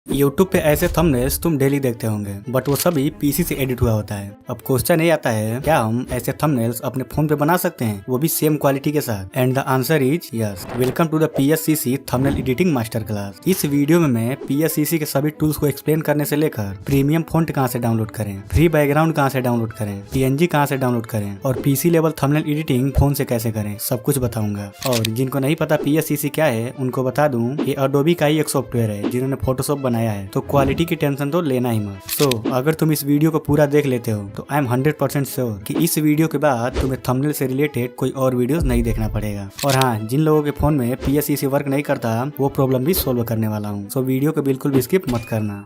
YouTube पे ऐसे thumbnails तुम डेली देखते होंगे, बट वो सभी पीसी से एडिट हुआ होता है। अब क्वेश्चन ये आता है, क्या हम ऐसे थंबनेल्स अपने फोन पे बना सकते हैं, वो भी सेम क्वालिटी के साथ? And the answer is yes. Welcome to the PSCC thumbnail editing master class. इस वीडियो में मैं PSCC के सभी टूल्स को एक्सप्लेन करने से लेकर प्रीमियम फॉन्ट कहाँ से डाउनलोड करें, फ्री बैकग्राउंड कहाँ से डाउनलोड करें, PNG कहाँ से डाउनलोड करें और PC level thumbnail editing phone से कैसे करें, सब कुछ बताऊंगा। और जिनको नहीं पता PSCC क्या है, उनको बता दूं, ये अडोबी का ही एक सॉफ्टवेयर है जिन्होंने फोटोशॉप बनाया है, तो क्वालिटी की टेंशन तो लेना ही मत। सो अगर तुम इस वीडियो को पूरा देख लेते हो तो आई एम 100% श्योर कि इस वीडियो के बाद तुम्हें थंबनेल से रिलेटेड कोई और वीडियोस नहीं देखना पड़ेगा। और हाँ, जिन लोगों के फोन में PSCC वर्क नहीं करता, वो प्रॉब्लम भी सोल्व करने वाला हूँ। सो वीडियो को बिल्कुल भी स्किप मत करना।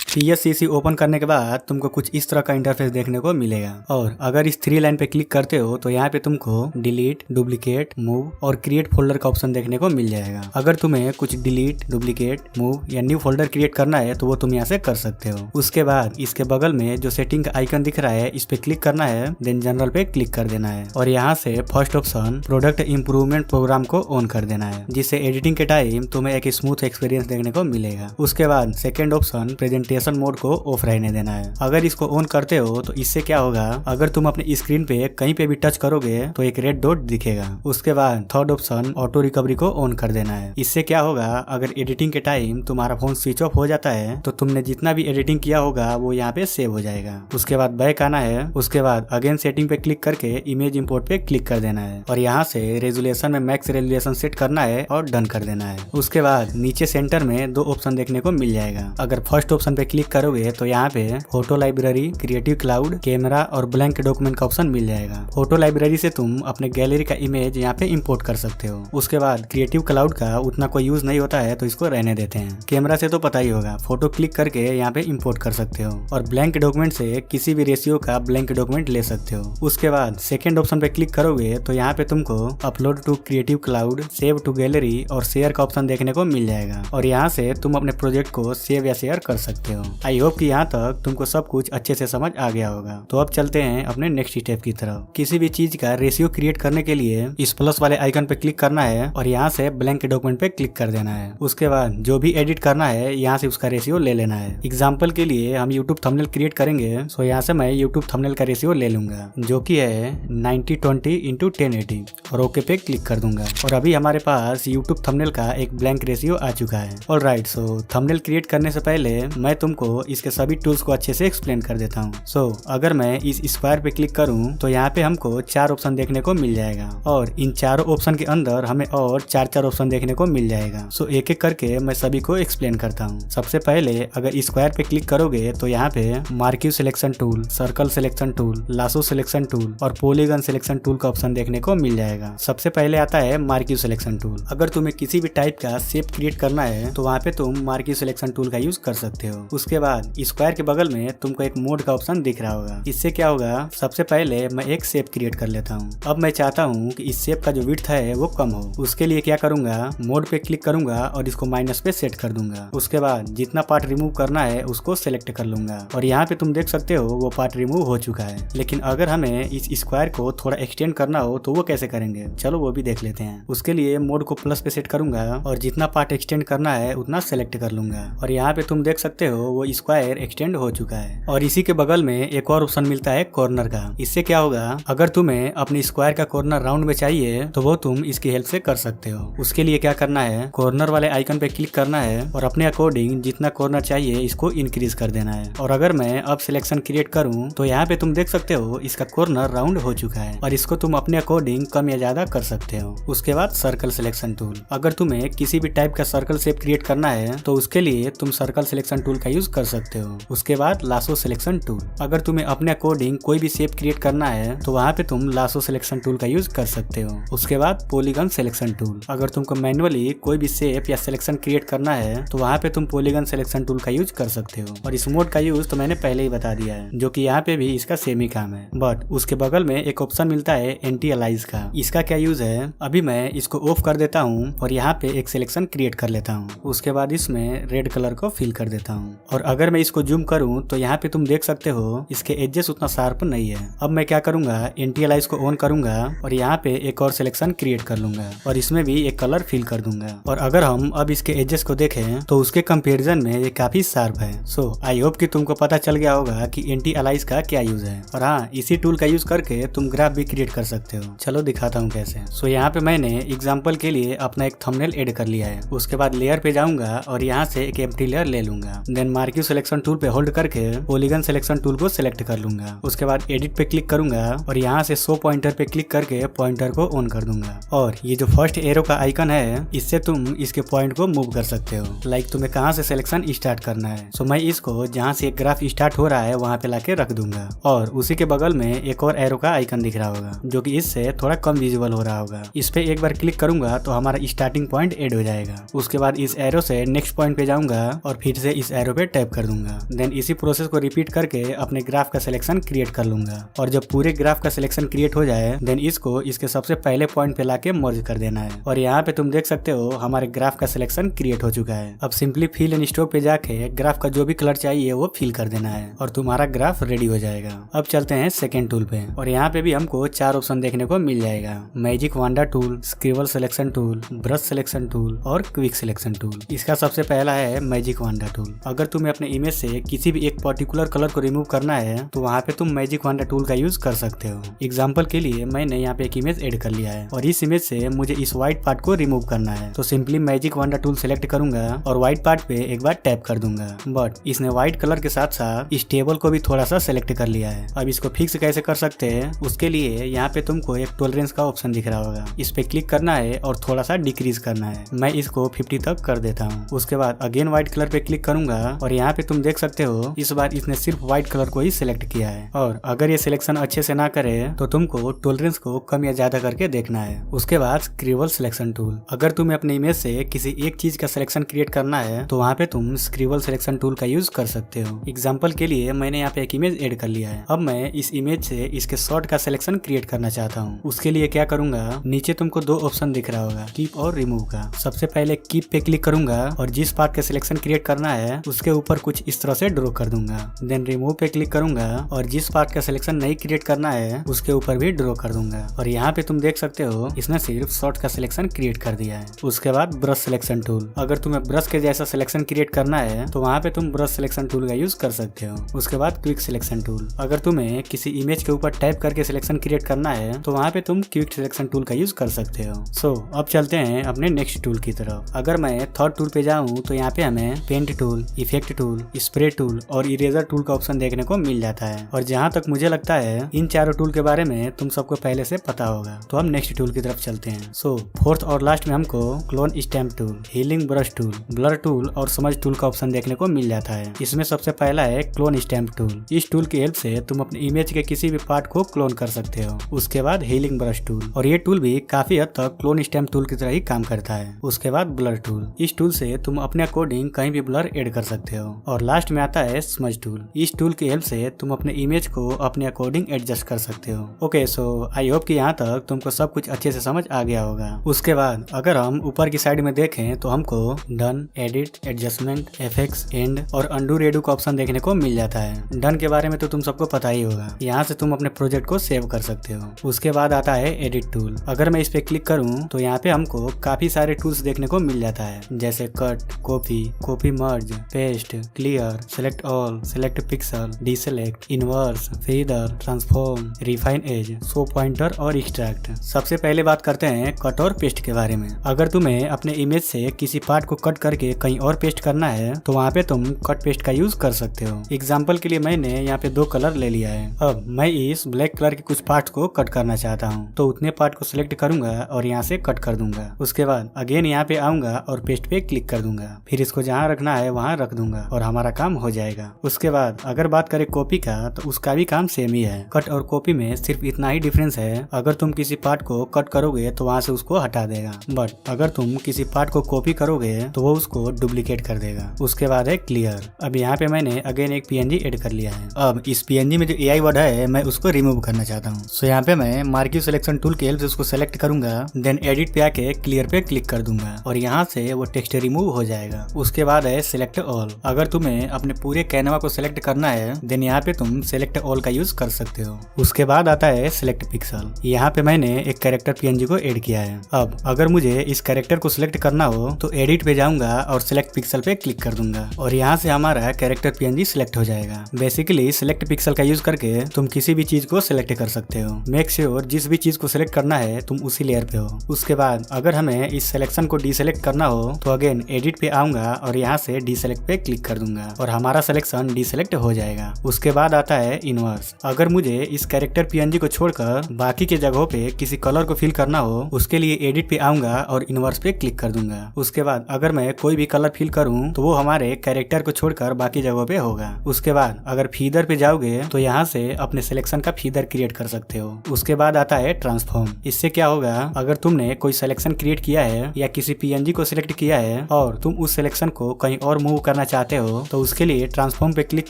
PSCC ओपन करने के बाद तुमको कुछ इस तरह का इंटरफेस देखने को मिलेगा। और अगर इस 3 लाइन पे क्लिक करते हो तो यहाँ पे तुमको डिलीट, डुप्लीकेट, मूव और क्रिएट फोल्डर का ऑप्शन देखने को मिल जाएगा। अगर तुम्हें कुछ डिलीट, डुप्लीकेट, मूव या न्यू फोल्डर क्रिएट करना है तो वो तुम यहाँ से कर सकते हो। उसके बाद इसके बगल में जो सेटिंग का आइकन दिख रहा है, इस पे क्लिक करना है, देन जनरल पे क्लिक कर देना है और यहाँ से first option product improvement program को ऑन कर देना है, जिससे एडिटिंग के टाइम तुम्हें एक स्मूथ एक्सपीरियंस देखने को मिलेगा। उसके बाद सेकेंड ऑप्शन प्रेजेंटेशन मोड को ऑफ रहने देना है। अगर इसको ऑन करते हो तो इससे क्या होगा, अगर तुम अपने स्क्रीन पे कहीं पे भी टच करोगे तो एक रेड डॉट दिखेगा। उसके बाद थर्ड ऑप्शन ऑटो रिकवरी को ऑन कर देना है। इससे क्या होगा, अगर एडिटिंग के टाइम तुम्हारा फोन स्विच ऑफ हो जाता है तो तुमने जितना भी एडिटिंग किया होगा वो यहाँ पे सेव हो जाएगा। उसके बाद बैक आना है। उसके बाद अगेन सेटिंग पे क्लिक करके इमेज इंपोर्ट पे क्लिक कर देना है और यहाँ से रेजुलेशन में मैक्स रेजुलेशन सेट करना है और डन कर देना है। उसके बाद नीचे सेंटर में 2 ऑप्शन देखने को मिल जाएगा। अगर फर्स्ट ऑप्शन पे क्लिक करोगे तो यहाँ पे photo library, creative cloud, camera और ब्लैंक डॉक्यूमेंट का ऑप्शन मिल जाएगा। फोटो लाइब्रेरी से तुम अपने गैलरी का इमेज यहाँ पे इंपोर्ट कर सकते हो। उसके बाद क्रिएटिव क्लाउड का उतना कोई यूज नहीं होता है तो इसको रहने देते हैं। कैमरा से तो पता ही होगा, फोटो क्लिक करके यहाँ पे इंपोर्ट कर सकते हो और ब्लैंक डॉक्यूमेंट से किसी भी रेशियो का ब्लैंक डॉक्यूमेंट ले सकते हो। उसके बाद सेकेंड ऑप्शन पे क्लिक करोगे तो यहाँ पे तुमको upload to creative cloud, save to gallery और शेयर का ऑप्शन देखने को मिल जाएगा और यहाँ से तुम अपने प्रोजेक्ट को सेव या शेयर कर सकते हो। आई होप कि यहाँ तक तुमको सब कुछ अच्छे से समझ आ गया होगा। तो अब चलते हैं अपने नेक्स्ट स्टेप की तरफ। किसी भी चीज का रेशियो क्रिएट करने के लिए इस प्लस वाले आइकन पे क्लिक करना है और यहाँ से ब्लैंक डॉक्यूमेंट पे क्लिक कर देना है। उसके बाद जो भी एडिट करना है यहाँ से उसका रेशियो ले लेना है। एग्जाम्पल के लिए हम यूट्यूब थंबनेल क्रिएट करेंगे, सो यहाँ से मैं यूट्यूब थंबनेल का रेशियो ले लूंगा जो कि है 90:20:1080 और ओके पे क्लिक कर दूंगा। और अभी हमारे पास यूट्यूब थंबनेल का एक ब्लैंक रेशियो आ चुका है। ऑलराइट, सो थंबनेल क्रिएट करने से पहले मैं तुमको इसके सभी टूल्स को अच्छे से एक्सप्लेन कर देता हूँ। सो अगर मैं इस स्क्वायर पे क्लिक करूँ तो यहाँ पे हमको 4 ऑप्शन देखने को मिल जाएगा और इन चारों ऑप्शन के अंदर हमें और 4 ऑप्शन देखने को मिल जाएगा। सो एक एक करके मैं सभी को एक्सप्लेन करता हूँ। सबसे पहले अगर स्क्वायर पे क्लिक करोगे तो यहाँ पे marquee selection tool, circle selection tool, lasso selection tool और पॉलीगन सिलेक्शन टूल का ऑप्शन देखने को मिल जाएगा। सबसे पहले आता है मार्क्यू सिलेक्शन टूल। अगर तुम्हें किसी भी टाइप का शेप क्रिएट करना है तो वहाँ पे तुम मार्क्यू सिलेक्शन टूल का यूज कर सकते हो। उसके बाद स्क्वायर के बगल में तुमको एक मोड का ऑप्शन दिख रहा होगा। इससे क्या होगा, सबसे पहले मैं एक शेप क्रिएट कर लेता हूँ। अब मैं चाहता हूँ कि इस शेप का जो विड्थ है वो कम हो। उसके लिए क्या करूंगा, मोड पे क्लिक करूंगा और इसको माइनस पे सेट कर दूंगा। उसके बाद जितना पार्ट रिमूव करना है उसको सिलेक्ट कर लूंगा और यहाँ पे तुम देख सकते हो वो पार्ट रिमूव हो चुका है। लेकिन अगर हमें इस स्क्वायर को थोड़ा एक्सटेंड करना हो तो वो कैसे करेंगे, चलो वो भी देख लेते हैं। उसके लिए मोड को प्लस पे सेट करूंगा और जितना पार्ट एक्सटेंड करना है उतना सेलेक्ट कर लूंगा और यहाँ पे तुम देख सकते हो वो स्क्वायर एक्सटेंड हो चुका है। और इसी के बगल में एक और ऑप्शन मिलता है कॉर्नर का। इससे क्या होगा, अगर तुम्हें अपनी स्क्वायर का कॉर्नर राउंड में चाहिए तो वो तुम इसकी हेल्प से कर सकते हो। उसके लिए क्या करना है, कॉर्नर वाले आइकन पे क्लिक करना है और अपने अकॉर्डिंग जितना कॉर्नर चाहिए इसको इंक्रीज कर देना है। और अगर मैं अब सिलेक्शन क्रिएट करूं तो यहाँ पे तुम देख सकते हो इसका कॉर्नर राउंड हो चुका है और इसको तुम अपने अकॉर्डिंग कम या ज्यादा कर सकते हो। उसके बाद सर्कल सिलेक्शन टूल। अगर तुम्हें किसी भी टाइप का सर्कल शेप क्रिएट करना है तो उसके लिए तुम सर्कल सिलेक्शन टूल का यूज कर सकते हो। उसके बाद लासो सिलेक्शन टूल। अगर तुम्हें अपने अकॉर्डिंग कोई भी शेप क्रिएट करना है तो वहाँ पे तुम लासो सिलेक्शन टूल का यूज कर सकते हो। उसके बाद पॉलीगन सिलेक्शन टूल। अगर तुमको मैन्युअली कोई भी शेप या सिलेक्शन क्रिएट करना है तो वहाँ पे तुम पॉलीगन सिलेक्शन टूल का यूज कर सकते हो। और इस मोड का यूज तो मैंने पहले ही बता दिया है, जो कि यहाँ पे भी इसका सेम ही काम है। बट उसके बगल में एक ऑप्शन मिलता है एंटी अलाइज का। इसका क्या यूज है, अभी मैं इसको ऑफ कर देता हूँ और यहाँ पे एक सिलेक्शन क्रिएट कर लेता हूँ। उसके बाद इसमें रेड कलर को फिल कर देता हूँ और अगर मैं इसको जूम करूं तो यहाँ पे तुम देख सकते हो इसके एजेस उतना शार्प नहीं है। अब मैं क्या करूंगा, एंटी अलाइज को ऑन करूंगा और यहाँ पे एक और सिलेक्शन क्रिएट कर लूंगा और इसमें भी एक कलर फिल कर दूंगा। और अगर हम अब इसके एजेस को देखें तो उसके कंपेरिजन में ये काफी शार्प है। सो आई होप कि तुमको पता चल गया होगा कि एंटी अलाइज का क्या यूज है। और हाँ, इसी टूल का यूज करके तुम ग्राफ भी क्रिएट कर सकते हो। चलो दिखाता हूँ कैसे। सो यहाँ पे मैंने एग्जाम्पल के लिए अपना एक थंबनेल एड कर लिया है। उसके बाद लेयर पे जाऊंगा और यहाँ से एक एम्प्टी लेयर ले लूंगा। देन मार्क्यू सिलेक्शन टूल पे होल्ड करके पॉलीगन सिलेक्शन टूल को सिलेक्ट कर लूंगा। उसके बाद एडिट पे क्लिक करूंगा और यहाँ से शो पॉइंटर पे क्लिक करके पॉइंटर को ऑन कर दूंगा। और ये जो फर्स्ट एरो का आइकन है, इससे तुम इसके पॉइंट को मूव कर सकते हो। लाइक तुम्हें कहाँ से सिलेक्शन स्टार्ट करना है। सो मैं इसको जहाँ से एक ग्राफ स्टार्ट हो रहा है वहाँ पे लाके रख दूंगा। और उसी के बगल में एक और एरो का आइकन दिख रहा होगा जो कि इससे थोड़ा कम विजिबल हो रहा होगा। इस पे एक बार क्लिक करूंगा तो हमारा स्टार्टिंग पॉइंट एड हो जाएगा। उसके बाद इस एरो से नेक्स्ट पॉइंट पे जाऊंगा और फिर से इस एरो पे टैप कर दूंगा। देन इसी प्रोसेस को रिपीट करके अपने ग्राफ का सिलेक्शन क्रिएट कर लूंगा। और जब पूरे ग्राफ का सिलेक्शन क्रिएट हो जाए देन इसको इसके सबसे पहले पॉइंट पे लाके मर्ज कर देना है। और यहाँ पे तुम देख सकते हो हमारे ग्राफ का सिलेक्शन क्रिएट हो चुका है। अब सिंपली फिल एंड स्ट्रोक पे जाके ग्राफ का जो भी कलर चाहिए वो फिल कर देना है और तुम्हारा ग्राफ रेडी हो जाएगा। अब चलते हैं सेकेंड टूल पे और यहाँ पे भी हमको 4 ऑप्शन देखने को मिल जाएगा। Magic Wanda tool, scribble selection tool, brush selection tool और क्विक सिलेक्शन टूल। इसका सबसे पहला है मैजिक वांडा टूल। अगर तुम्हें अपने इमेज से किसी भी एक पर्टिकुलर कलर को रिमूव करना है तो वहाँ पे तुम मैजिक वांडा टूल का यूज कर सकते हो। एग्जाम्पल के लिए मैंने यहाँ पे एक इमेज एड कर लिया है और इस इमेज से मुझे इस व्हाइट पार्ट को रिमूव करना है। तो simply magic Wanda tool select करूंगा और व्हाइट पार्ट पे एक बार टैप कर दूंगा। बट इसने व्हाइट कलर के साथ साथ इस टेबल को भी थोड़ा सा सिलेक्ट कर लिया है। अब इसको फिक्स कैसे कर सकते हैं, उसके लिए यहाँ पे तुमको एक टॉलरेंस का ऑप्शन दिख रहा होगा। इस पे क्लिक करना है और थोड़ा सा डिक्रीज करना है। मैं इसको 50 तक कर देता हूँ। उसके बाद अगेन व्हाइट कलर पे क्लिक करूंगा और यहाँ पे तुम देख सकते हो इस बार इसने सिर्फ व्हाइट कलर को ही सिलेक्ट किया है। और अगर ये सिलेक्शन अच्छे से ना करे तो तुमको टॉलरेंस को कम या ज्यादा करके देखना है। उसके बाद स्क्रिबल सिलेक्शन टूल। अगर तुम्हें अपने इमेज से किसी एक चीज का सिलेक्शन क्रिएट करना है तो वहाँ पे तुम स्क्रिबल सिलेक्शन टूल का यूज कर सकते हो। एग्जाम्पल के लिए मैंने यहाँ पे एक इमेज एड कर लिया है। अब मैं इस इमेज से इसके शॉर्ट का सिलेक्शन क्रिएट करना चाहता हूँ। उसके लिए क्या करूंगा, नीचे तुमको 2 ऑप्शन दिख रहा होगा, कीप और रिमूव का। सबसे पहले कीप पे क्लिक करूंगा और जिस पार्ट का सिलेक्शन क्रिएट करना है उसके ऊपर कुछ इस तरह से ड्रॉ कर दूंगा। देन रिमूव पे क्लिक करूंगा और जिस पार्ट का सिलेक्शन नहीं क्रिएट करना है उसके ऊपर भी ड्रॉ कर दूंगा। और यहाँ पे तुम देख सकते हो इसने सिर्फ शॉर्ट का सिलेक्शन क्रिएट कर दिया है। उसके बाद ब्रश सिलेक्शन टूल। अगर तुम्हें ब्रश के जैसा सिलेक्शन क्रिएट करना है तो वहाँ पे तुम ब्रश सिलेक्शन टूल का यूज कर सकते हो। उसके बाद क्विक सिलेक्शन टूल। अगर तुम्हें किसी इमेज के ऊपर टाइप करके सिलेक्शन क्रिएट करना है तो वहाँ पे तुम क्विक सिलेक्शन टूल का यूज कर सकते हो। सो अब चलते हैं अपने नेक्स्ट टूल की तरफ। अगर मैं थर्ड टूल पे जाऊँ तो यहाँ पे हमें paint tool, effect tool, spray tool और इरेजर टूल का ऑप्शन देखने को मिल जाता है। और जहाँ तक मुझे लगता है इन चारों टूल के बारे में तुम सबको पहले से पता होगा। तो हम नेक्स्ट टूल की तरफ चलते हैं। सो फोर्थ और लास्ट में हमको clone stamp tool, healing brush tool, blur tool और समझ टूल का ऑप्शन देखने को मिल जाता है। इसमें सबसे पहला है क्लोन स्टैम्प टूल। इस टूल की हेल्प से तुम अपने इमेज के किसी भी पार्ट को क्लोन कर सकते हो। उसके बाद हीलिंग ब्रश टूल, और ये टूल भी काफी हद तक क्लोन स्टैम्प टूल की तरह ही काम करता है। उसके बाद ब्लर टूल। इस टूल से तुम अपने अकॉर्डिंग कहीं भी ब्लर ऐड कर सकते हो। और लास्ट में आता है स्मज टूल। इस टूल की हेल्प से तुम अपने इमेज को अपने अकॉर्डिंग एडजस्ट कर सकते हो। ओके, सो आई होप कि यहाँ तक तुमको सब कुछ अच्छे से समझ आ गया होगा। उसके बाद अगर हम ऊपर की साइड में देखें तो हमको done, edit, adjustment, effects, and और अंडू रेडू का ऑप्शन देखने को मिल जाता है। डन के बारे में तो तुम सबको पता ही होगा। यहाँ से तुम अपने प्रोजेक्ट को सेव कर सकते हो। उसके बाद आता है एडिट टूल। अगर मैं इस पे क्लिक करूँ तो यहाँ पे हमको काफी सारे टूल्स देखने को मिल जाता है, जैसे cut, copy merge, paste, clear, select all, select pixel, deselect, inverse, feather, transform, refine edge, show pointer और एक्सट्रैक्ट। सबसे पहले बात करते हैं कट और पेस्ट के बारे में। अगर तुम्हें अपने इमेज से किसी पार्ट को कट करके कहीं और पेस्ट करना है तो वहाँ पे तुम कट पेस्ट का यूज कर सकते हो। एग्जाम्पल के लिए मैंने यहाँ पे 2 कलर ले लिया है। अब मैं इस ब्लैक कलर के कुछ पार्ट को कट करना चाहता हूँ, तो उतने पार्ट को सिलेक्ट करूंगा और यहाँ से कट कर दूंगा। उसके बाद अगेन यहाँ पे आऊंगा और पेस्ट पे क्लिक कर दूंगा। फिर इसको जहाँ रखना है वहाँ रख दूंगा और हमारा काम हो जाएगा। उसके बाद अगर बात करें कॉपी का तो उसका भी काम सेम ही है। कट और कॉपी में सिर्फ इतना ही डिफरेंस है, अगर तुम किसी पार्ट को कट करोगे तो वहाँ से उसको हटा देगा, बट अगर तुम किसी पार्ट को कॉपी करोगे तो वो उसको डुप्लीकेट कर देगा। उसके बाद है क्लियर। अब यहाँ पे मैंने अगेन एक पीएनजी एड कर लिया है। अब इस पीएनजी में जो एआई वर्ड है मैं उसको रिमूव करना चाहता हूँ। सो यहाँ पे मैं मार्क्यू सिलेक्शन टूल की हेल्प से उसको सेलेक्ट करूंगा। देन एडिट पे आके क्लियर पे क्लिक कर दूंगा और यहाँ से वो टेक्स्ट रिमूव हो जाएगा। उसके बाद है सिलेक्ट ऑल। अगर तुम्हें अपने पूरे कैनवा को सिलेक्ट करना है देन यहाँ पे तुम सिलेक्ट ऑल का यूज कर सकते हो। उसके बाद आता है सिलेक्ट पिक्सल। यहाँ पे मैंने एक कैरेक्टर पीएनजी को ऐड किया है। अब अगर मुझे इस कैरेक्टर को सिलेक्ट करना हो तो एडिट पे जाऊंगा और सिलेक्ट पिक्सल पे क्लिक कर दूंगा और यहाँ से हमारा कैरेक्टर पीएनजी सिलेक्ट हो जाएगा। बेसिकली सिलेक्ट पिक्सल का यूज करके तुम किसी भी चीज को सिलेक्ट कर सकते हो। मेक श्योर जिस भी चीज को सिलेक्ट करना है तुम उसी लेयर पे हो। उसके बाद अगर हमें इस सिलेक्शन को डीसेलेक्ट करना हो तो अगेन एडिट पे आऊंगा और यहाँ से डीसेलेक्ट पे क्लिक कर दूंगा और हमारा सिलेक्शन डीसेलेक्ट हो जाएगा। उसके बाद आता है इनवर्स। अगर मुझे इस कैरेक्टर पीएनजी को छोड़कर बाकी के जगहों पे किसी कलर को फिल करना हो उसके लिए एडिट पे आऊंगा और इनवर्स पे क्लिक कर दूंगा। उसके बाद अगर मैं कोई भी कलर फिल करूं तो वो हमारे कैरेक्टर को छोड़कर बाकी जगहों पे होगा। उसके बाद अगर फीदर पे जाओगे तो यहाँ से अपने सिलेक्शन का फीदर क्रिएट कर सकते हो। उसके बाद आता है ट्रांसफॉर्म। इससे क्या होगा, अगर तुमने कोई सिलेक्शन क्रिएट किया है या किसी पीएनजी को सिलेक्ट किया है और तुम उस सिलेक्शन को कहीं और मूव करना चाहते हो तो उसके लिए ट्रांसफॉर्म पे क्लिक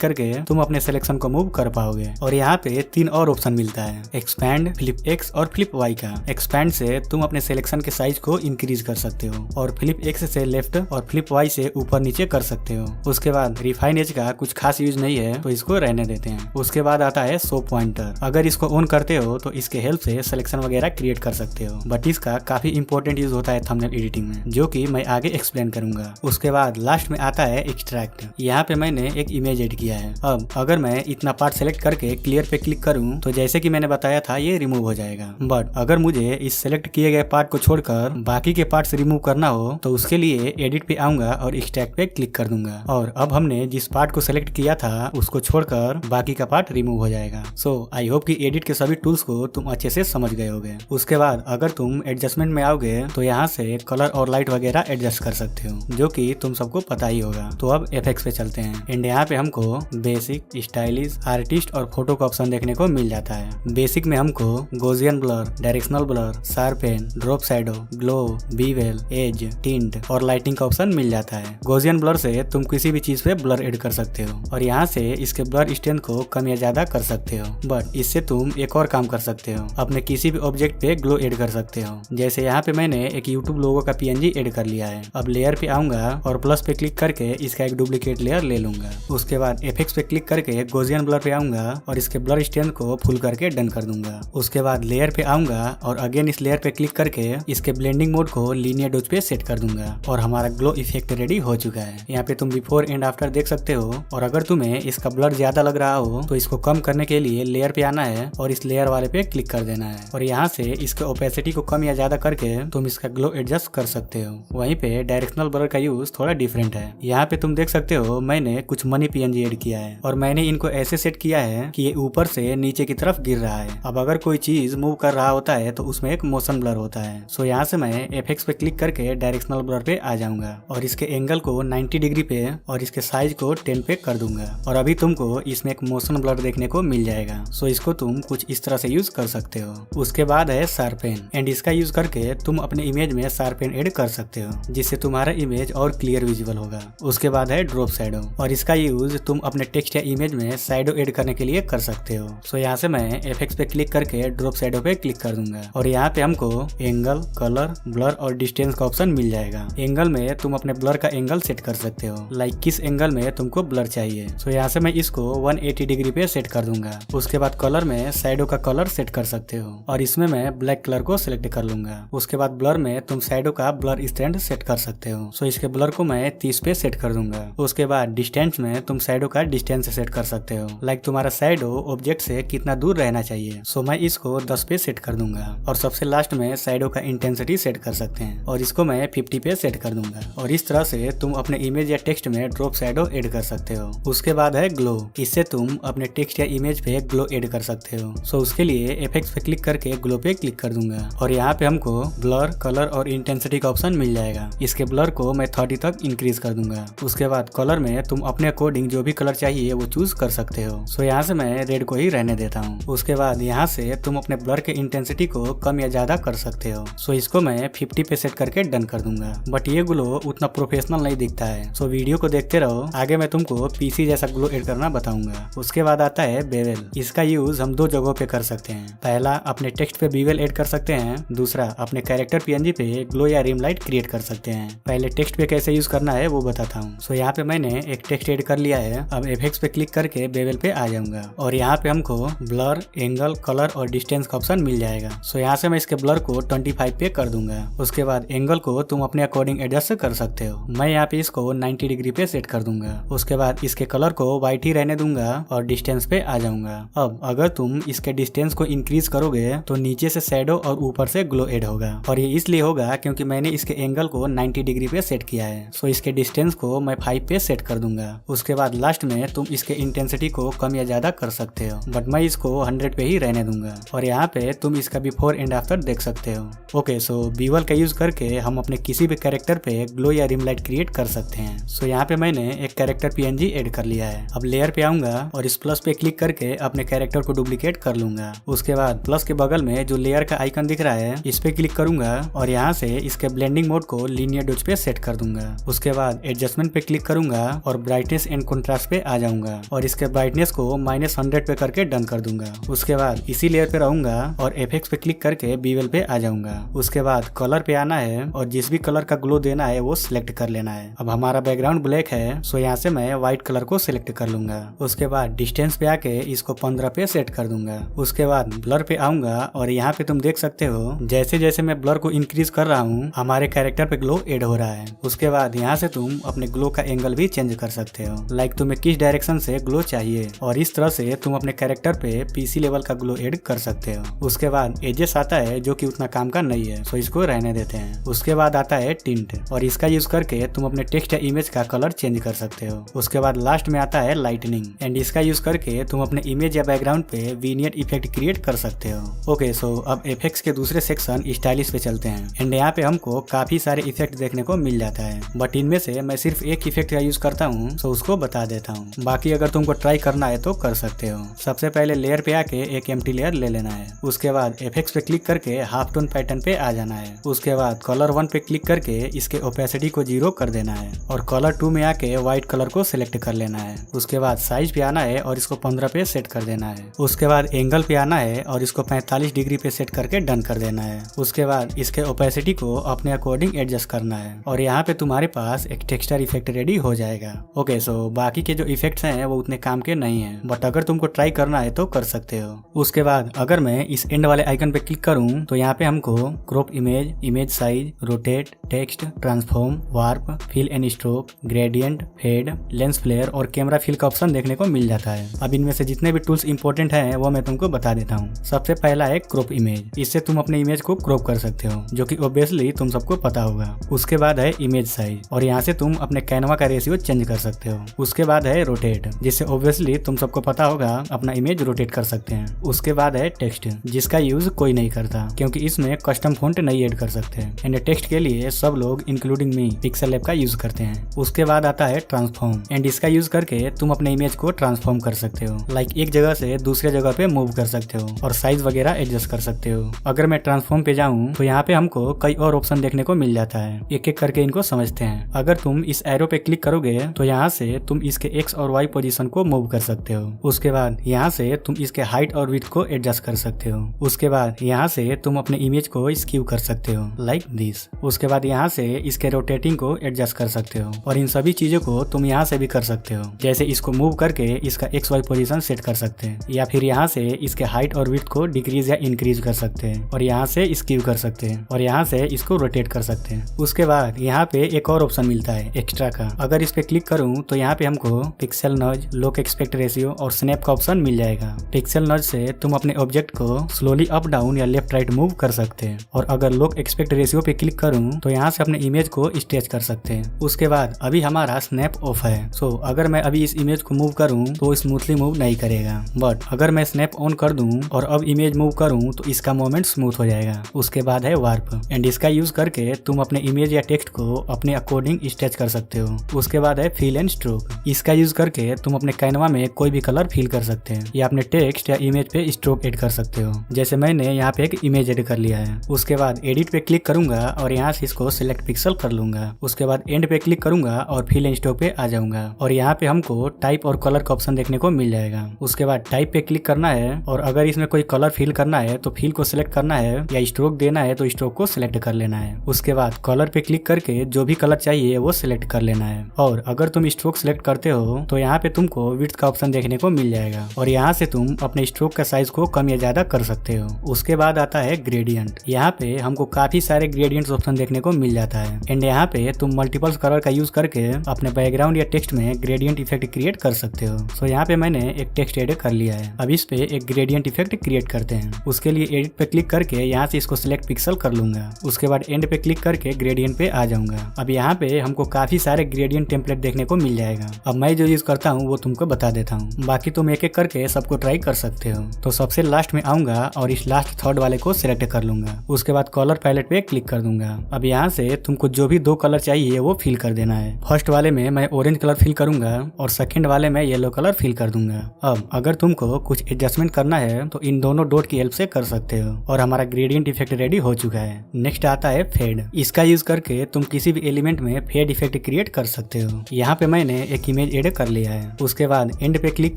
करके तुम अपने सिलेक्शन को मूव कर पाओगे। और यहाँ पे 3 और ऑप्शन मिलता है, एक्सपैंड, फ्लिप एक्स और फ्लिप वाई का। एक्सपैंड से तुम अपने सिलेक्शन के साइज को इंक्रीज कर सकते हो और फ्लिप एक्स से लेफ्ट और फ्लिप वाई से ऊपर नीचे कर सकते हो। उसके बाद रिफाइन एज का कुछ खास यूज नहीं है तो इसको रहने देते हैं। उसके बाद आता है शो पॉइंटर। अगर इसको ऑन करते हो तो इसके हेल्प से सिलेक्शन वगैरह क्रिएट कर सकते हो, बट इसका काफी इंपॉर्टेंट यूज होता है थंबनेल एडिटिंग में, जो कि मैं आगे एक्सप्लेन करूंगा। उसके बाद लास्ट में आता है एक्सट्रैक्ट। यहाँ पे मैंने एक इमेज एड किया है। अब अगर मैं इतना पार्ट सेलेक्ट करके क्लियर पे क्लिक करूँ तो जैसे कि मैंने बताया था ये रिमूव हो जाएगा, बट अगर मुझे इस सेलेक्ट किए गए पार्ट को छोड़कर बाकी के पार्ट्स रिमूव करना हो तो उसके लिए एडिट पे आऊंगा और एक्सट्रैक्ट पे क्लिक कर दूंगा और अब हमने जिस पार्ट को सेलेक्ट किया था उसको छोड़कर बाकी का पार्ट रिमूव हो जाएगा। सो आई होप कि एडिट के सभी टूल्स को तुम अच्छे से समझ गए होगे। उसके बाद अगर तुम एडजस्टमेंट में आओगे तो यहाँ से कलर और लाइट वगैरह एडजस्ट कर सकते हो, जो कि तुम सबको पता ही होगा। तो अब इफेक्ट्स पे चलते हैं एंड यहाँ पे हमको बेसिक, स्टाइलिश, आर्टिस्ट और फोटो का ऑप्शन देखने को मिल जाता है। बेसिक में हमको Gaussian blur, directional blur, sharpen, drop shadow, glow, bevel, edge, tint और लाइटिंग का ऑप्शन मिल जाता है। गॉसियन ब्लर से तुम किसी भी चीज पे ब्लर ऐड कर सकते हो और यहाँ से इसके ब्लर स्ट्रेंथ को कम या ज्यादा कर सकते हो। बट इससे तुम एक और काम कर सकते हो, अपने किसी भी ऑब्जेक्ट पे ग्लो ऐड कर सकते हो। जैसे यहाँ पे मैंने एक यूट्यूब लोगो का पीएनजी ऐड कर लिया है। अब लेयर पे आऊंगा और प्लस पे क्लिक करके इसका एक डुप्लीकेट लेयर ले लूंगा। उसके बाद इफेक्ट्स पे क्लिक करके गॉसियन ब्लर पे आऊंगा और इसके ब्लर स्ट्रेंथ को फुल करके डन कर दूंगा। उसके बाद लेयर पे आऊंगा और अगेन इस लेयर पे क्लिक करके इसके ब्लेंडिंग मोड को लीनियर डोज पे सेट कर दूंगा और हमारा ग्लो इफेक्ट रेडी हो चुका है। यहाँ पे तुम बिफोर एंड आफ्टर देख सकते हो। और अगर तुम्हें इसका ब्लर ज्यादा लग रहा हो तो इसको कम करने के लिए लेयर पे आना है और इस लेयर वाले पे क्लिक कर देना है और यहाँ से इसके ओपेसिटी को कम या ज्यादा करके तुम इसका ग्लो एडजस्ट कर सकते हो। वहीं पे डायरेक्शनल ब्लर का यूज थोड़ा डिफरेंट है। यहाँ पे तुम देख सकते हो मैंने कुछ मनी पीएनजी ऐड किया है और मैंने इनको ऐसे सेट किया है कि ये ऊपर से नीचे की तरफ गिर रहा है। अब अगर कोई चीज मूव कर रहा होता है तो उसमें एक मोशन ब्लर होता है। सो यहाँ से मैं इफेक्ट्स पे क्लिक करके डायरेक्शनल ब्लर पे आ जाऊंगा और इसके एंगल को 90 डिग्री पे और इसके साइज को 10 पे कर दूंगा और अभी तुमको इसमें एक मोशन ब्लर देखने को मिल जाएगा। सो इसको तुम कुछ इस तरह से यूज कर सकते हो। उसके बाद है शार्पेन एंड इसका यूज करके तुम अपने इमेज में शार्पेन ऐड कर सकते हो जिससे तुम्हारा इमेज और क्लियर विजुअल होगा। उसके बाद है ड्रॉप शैडो और इसका यूज तुम अपने टेक्स्ट या इमेज में शैडो ऐड करने के लिए कर सकते हो। सो यहाँ से मैं इफेक्ट्स पे क्लिक करके ड्रॉप शैडो पे क्लिक कर दूंगा और यहाँ पे हमको एंगल, कलर, ब्लर और डिस्टेंस का ऑप्शन मिल जाएगा। एंगल में तुम अपने ब्लर का एंगल सेट कर सकते हो, लाइक किस एंगल में तुमको ब्लर चाहिए। सो यहाँ से मैं इसको 180 डिग्री पे सेट कर दूंगा। उसके बाद कलर में शैडो का कलर सेट कर सकते हो और इसमें मैं ब्लैक कलर को सिलेक्ट कर लूंगा। उसके बाद ब्लर में तुम शैडो का ब्लर स्ट्रेंथ सेट कर सकते हो। सो इसके ब्लर को मैं 30 पे सेट कर दूंगा। उसके बाद डिस्टेंस में तुम शैडो का डिस्टेंस सेट कर सकते हो, लाइक तुम्हारा शैडो ऑब्जेक्ट से कितना दूर रहना चाहिए। सो मैं इसको 10 पे सेट कर दूंगा और सबसे लास्ट में शैडो का इंटेंसिटी सेट कर सकते हैं और इसको मैं 50 पे सेट कर दूंगा। और इस तरह से तुम अपने इमेज या टेक्स्ट में ड्रॉप शैडो ऐड कर सकते हो। उसके बाद है ग्लो। इससे तुम अपने टेक्स्ट या इमेज पे ग्लो ऐड कर सकते हो। सो उसके लिए इफेक्ट्स पे क्लिक करके ग्लो पे क्लिक कर दूंगा और यहाँ पे हमको ब्लर, कलर और इंटेंसिटी का ऑप्शन मिल जाएगा। इसके ब्लर को मैं 30 तक इंक्रीज कर दूंगा। उसके बाद कलर में तुम अपने अकॉर्डिंग जो भी कलर चाहिए वो चूज कर सकते हो। सो यहाँ से मैं रेड को ही रहने देता हूँ। उसके बाद यहाँ से तुम अपने ब्लर के इंटेंसिटी को कम या ज्यादा कर सकते हो। सो इसको मैं 50 पे सेट करके डन कर दूंगा। बट ये ग्लो उतना प्रोफेशनल नहीं दिखता है। सो वीडियो को देखते रहो, आगे मैं तुमको पीसी जैसा ग्लो ऐड करना बताऊंगा। उसके बाद आता है बेवेल। इसका यूज हम 2 जगहों पे कर सकते हैं। पहला, अपने टेक्स्ट पे बेवेल ऐड कर सकते हैं। दूसरा, अपने कैरेक्टर पीएनजी पे ग्लो या रिम लाइट क्रिएट कर सकते हैं। पहले टेक्स्ट पे कैसे यूज करना है वो बताता हूँ। सो यहाँ पे मैंने एक टेक्स्ट ऐड कर लिया है। अब इफेक्ट्स पे क्लिक करके बेवल पे आ जाऊंगा और यहाँ पे हमको ब्लर, एंगल, कलर और डिस्टेंस का ऑप्शन मिल जाएगा। सो यहाँ से मैं इसके ब्लर को 25 पे कर दूंगा। उसके बाद एंगल को तुम अपने अकॉर्डिंग एडजस्ट कर सकते हो। मैं यहाँ पे इसको 90 डिग्री पे सेट कर दूंगा। उसके बाद इसके कलर को व्हाइट ही रहने दूंगा और डिस्टेंस पे आ जाऊंगा। अब अगर तुम इसके डिस्टेंस को इंक्रीज करोगे तो नीचे से शैडो और ऊपर से ग्लो एड होगा और ये इसलिए होगा क्योंकि मैंने इसके एंगल को 90 डिग्री पे सेट किया है। सो इसके डिस्टेंस को मैं 5 पे सेट कर दूंगा। उसके बाद लास्ट में तुम इसके इंटेंसिटी को कम या ज्यादा कर सकते हो, बट मैं इसको 100 पे ही रहने दूंगा और यहाँ पे तुम इसका बिफोर एंड आफ्टर देख सकते हो। ओके, सो बीवल का यूज करके हम अपने किसी भी कैरेक्टर पे ग्लो या रिम लाइट क्रिएट कर सकते हैं। सो यहाँ पे मैंने एक कैरेक्टर PNG ऐड कर लिया है। अब लेयर पे आऊंगा और इस प्लस पे क्लिक करके अपने कैरेक्टर को डुप्लीकेट कर लूंगा। उसके बाद प्लस के बगल में जो लेयर का आइकन दिख रहा है इस पे क्लिक करूंगा और यहाँ से इसके ब्लेंडिंग मोड को लीनियर डोज पे सेट कर दूंगा। उसके बाद एडजस्टमेंट पे क्लिक करूंगा और ब्राइटनेस एंड कंट्रास्ट पे आ जाऊंगा और इसके ब्राइटनेस को -100 पे करके डन कर दूंगा। उसके बाद इसी लेयर पे रहूंगा और एफेक्ट्स पे क्लिक करके बीवल पे आ जाऊंगा। उसके बाद कलर पे आना है और जिस भी कलर का ग्लो देना है वो सिलेक्ट कर लेना है। अब हमारा बैकग्राउंड ब्लैक है, सो यहाँ से मैं व्हाइट कलर को सिलेक्ट कर लूंगा। उसके बाद डिस्टेंस पे आके इसको 15 पे सेट कर दूंगा। उसके बाद ब्लर पे आऊंगा और यहाँ पे तुम देख सकते हो जैसे जैसे मैं ब्लर को इंक्रीज कर रहा हूँ हमारे कैरेक्टर पे ग्लो एड हो रहा है। उसके बाद यहाँ से तुम अपने ग्लो का एंगल भी चेंज कर सकते हो, लाइक तुम्हें किस डायरेक्शन से ग्लो चाहिए और इस तरह से तुम अपने कैरेक्टर पे PC लेवल का ग्लो एड कर सकते हो। उसके बाद एजेस आता है जो कि उतना काम का नहीं है, सो इसको रहने देते हैं। उसके बाद आता है टिंट और इसका यूज करके तुम अपने टेक्स्ट या इमेज का कलर चेंज कर सकते हो। उसके बाद लास्ट में आता है लाइटनिंग एंड इसका यूज करके तुम अपने इमेज या बैकग्राउंड पे विनियट इफेक्ट क्रिएट कर सकते हो। ओके, सो अब इफेक्ट्स के दूसरे सेक्शन स्टाइलिश पे चलते हैं एंड यहाँ पे हमको काफी सारे इफेक्ट देखने को मिल जाता है, बट इनमें से मैं सिर्फ एक इफेक्ट का यूज करता हूँ, सो उसको बता देता हूँ। बाकी अगर तुमको ट्राई करना है तो कर सकते हो। सबसे पहले लेयर पे आके एक एम्प्टी लेयर ले लेना है। उसके बाद इफेक्ट्स पे क्लिक करके हाफ टोन पैटर्न पे आ जाना है। उसके बाद कलर 1 पे क्लिक करके इसके ओपेसिटी को 0 कर देना है और कलर 2 में आके व्हाइट कलर को सिलेक्ट कर लेना है। उसके बाद साइज पे आना है और इसको 15 पे सेट कर देना है। उसके बाद एंगल पे आना है और इसको 45 डिग्री पे सेट करके डन कर देना है। उसके बाद इसके ओपेसिटी को अपने अकॉर्डिंग एडजस्ट करना है और यहाँ पे तुम्हारे पास एक टेक्सचर इफेक्ट रेडी हो जाएगा। ओके, सो बाकी के जो इफेक्ट्स हैं वो उतने काम के नहीं हैं, बट अगर तुमको ट्राई करना है तो कर सकते हो। उसके बाद अगर मैं इस एंड वाले आइकन पे क्लिक करूँ तो यहाँ पे हमको crop image, image size, rotate, text, transform, warp, fill and stroke, gradient, fade, lens flare और कैमरा फिल का ऑप्शन देखने को मिल जाता है। अब इनमें से जितने भी टूल्स इंपॉर्टेंट हैं वो मैं तुमको बता देता हूँ। सबसे पहला है क्रॉप इमेज। इससे तुम अपने इमेज को क्रॉप कर सकते हो, जो कि ऑब्वियसली तुम सबको पता होगा। उसके बाद है इमेज साइज और यहाँ से तुम अपने कैनवा का रेशियो चेंज कर सकते हो। उसके बाद है रोटेट, जिससे ऑब्वियसली तुम सबको पता होगा अपना इमेज रोटेट कर सकते हैं। उसके बाद है टेक्स्ट, जिसका यूज कोई नहीं करता क्योंकि इसमें कस्टम फॉन्ट नहीं ऐड कर सकते एंड टेक्स्ट के लिए सब लोग इंक्लूडिंग मी पिक्सेल लैब का यूज करते हैं। उसके बाद आता है ट्रांसफॉर्म एंड इसका यूज करके तुम अपने इमेज को ट्रांसफॉर्म कर सकते हो, लाइक एक जगह से दूसरे जगह पे मूव कर सकते हो और साइज वगैरह एडजस्ट कर सकते हो। अगर मैं ट्रांसफॉर्म पे जाऊँ तो यहाँ पे हमको कई और ऑप्शन देखने को मिल जाता है। एक एक करके इनको समझते हैं। अगर तुम इस एरो पे क्लिक करोगे तो यहाँ से तुम इसके X और Y पोजीशन को मूव कर सकते हो। उसके बाद यहाँ से तुम इसके हाइट और विड्थ को एडजस्ट कर सकते हो। उसके बाद यहाँ से तुम अपने इमेज को स्क्यू कर सकते हो लाइक दिस। उसके बाद यहाँ से इसके रोटेटिंग को एडजस्ट कर सकते हो और इन सभी चीजों को तुम यहाँ से भी कर सकते हो, जैसे इसको मूव करके इसका XY पोजीशन सेट कर सकते हैं या फिर यहाँ से इसके हाइट और विड्थ को डिक्रीज या इंक्रीज कर सकते हैं और यहाँ से स्क्यू कर सकते हैं और यहाँ से इसको रोटेट कर सकते हैं। उसके बाद यहाँ पे एक और ऑप्शन मिलता है एक्स्ट्रा का। अगर इस पे क्लिक करूँ तो यहाँ पे हमको पिक्सल नॉइज, लोक एक्सपेक्ट रेशियो और स्नैप का ऑप्शन मिल जाएगा। पिक्सल नॉइज से तुम अपने ऑब्जेक्ट को स्लोली अप डाउन या लेफ्ट राइट मूव कर सकते हैं और अगर लोक एक्सपेक्ट रेशियो पे क्लिक करूँ तो यहाँ से अपने इमेज को स्ट्रेच कर सकते हैं। उसके बाद अभी हमारा स्नैप ऑफ है, सो अगर मैं अभी इस इमेज को मूव करूँ तो स्मूथली मूव नहीं करेगा, बट अगर मैं स्नैप ऑन कर दूं और अब इमेज मूव करूं तो इसका मूवमेंट स्मूथ हो जाएगा। उसके बाद है वार्प एंड इसका यूज करके तुम अपने इमेज या टेक्स्ट को अपने अकॉर्डिंग स्ट्रेच कर सकते हो। उसके बाद है फिल एंड स्ट्रोक। इसका यूज करके तुम अपने कैनवा में कोई भी कलर फिल कर सकते हैं या अपने टेक्स्ट या इमेज पे स्ट्रोक ऐड कर सकते हो, जैसे मैंने यहाँ पे एक इमेज ऐड कर लिया है। उसके बाद एडिट पे क्लिक करूंगा और यहाँ से इसको सिलेक्ट पिक्सल कर लूंगा। उसके बाद एंड पे क्लिक करूंगा और फिल एंड स्ट्रोक पे आ जाऊंगा और यहाँ पे हमको टाइप और कलर का ऑप्शन देखने को मिल जाएगा। उसके बाद टाइप पे क्लिक करना है और अगर इसमें कोई कलर फिल करना है तो फिल को सिलेक्ट करना है या स्ट्रोक देना है तो स्ट्रोक को सिलेक्ट कर लेना है। उसके बाद कलर पे क्लिक करके जो भी कलर चाहिए वो सिलेक्ट कर लेना है। और अगर तुम स्ट्रोक सिलेक्ट करते हो तो यहाँ पे तुमको विड्थ का ऑप्शन देखने को मिल जाएगा और यहाँ से तुम अपने स्ट्रोक का साइज को कम या ज्यादा कर सकते हो। उसके बाद आता है ग्रेडियंट। यहाँ पे हमको काफी सारे ग्रेडियंट्स ऑप्शन देखने को मिल जाता है एंड यहाँ पे तुम मल्टीपल कलर का यूज करके अपने बैकग्राउंड या टेक्स्ट में ग्रेडियंट इफेक्ट क्रिएट कर सकते हो। सो यहाँ पे मैंने एक टेक्स्ट एड कर लिया है। अब इस पे एक ग्रेडियंट इफेक्ट क्रिएट करते हैं। उसके लिए एडिट पे क्लिक करके यहाँ से इसको सिलेक्ट पिक्सल कर लूंगा। उसके बाद एंड पे क्लिक करके ग्रेडियंट पे आ जाऊंगा। अब यहाँ पे हमको काफी सारे ग्रेडियंट टेम्पलेट देखने को मिल जाएगा। अब मैं जो यूज करता हूँ वो तुमको बता देता हूँ, बाकी तुम एक एक करके सबको ट्राई कर सकते हो। तो सबसे लास्ट में आऊंगा और इस लास्ट थर्ड वाले को सिलेक्ट कर लूंगा। उसके बाद कलर पैलेट पे क्लिक कर दूंगा। अब यहाँ से तुमको जो भी 2 कलर चाहिए वो फिल कर देना है। फर्स्ट वाले में मैं ऑरेंज कलर फिल करूंगा और सेकंड वाले में येलो कलर फिल कर दूंगा। अब अगर तुमको कुछ एडजस्टमेंट करना है तो इन दोनों डॉट की हेल्प से कर सकते हो और हमारा ग्रेडियंट इफेक्ट रेडी हो चुका है। नेक्स्ट आता है फेड। इसका यूज करके तुम किसी भी एलिमेंट में फेड इफेक्ट क्रिएट कर सकते हो। यहाँ पे मैंने एक इमेज एड कर लिया है। उसके बाद एंड पे क्लिक